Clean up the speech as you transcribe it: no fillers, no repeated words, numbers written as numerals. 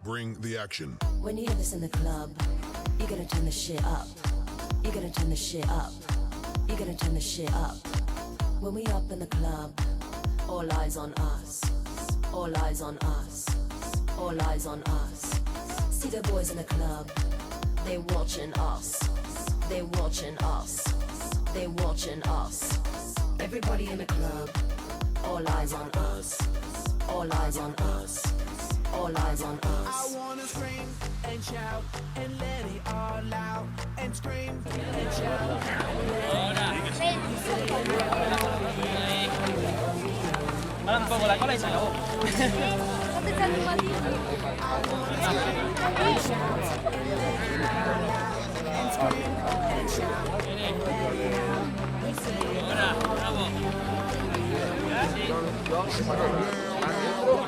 Bring the action. When you hear this in the club, you're gonna turn the shit up. You're gonna turn the shit up. You're gonna turn the shit up. When we up in the club, all eyes on us. All eyes on us. All eyes on us. See the boys in the club, they watching us. They watching us. They watching us. Everybody in the club, all eyes on us. All eyes on us. All eyes on us. I wanna scream and shout and let it all out and scream and shout. Parang pag wala ko lang sa'yo. Bravo.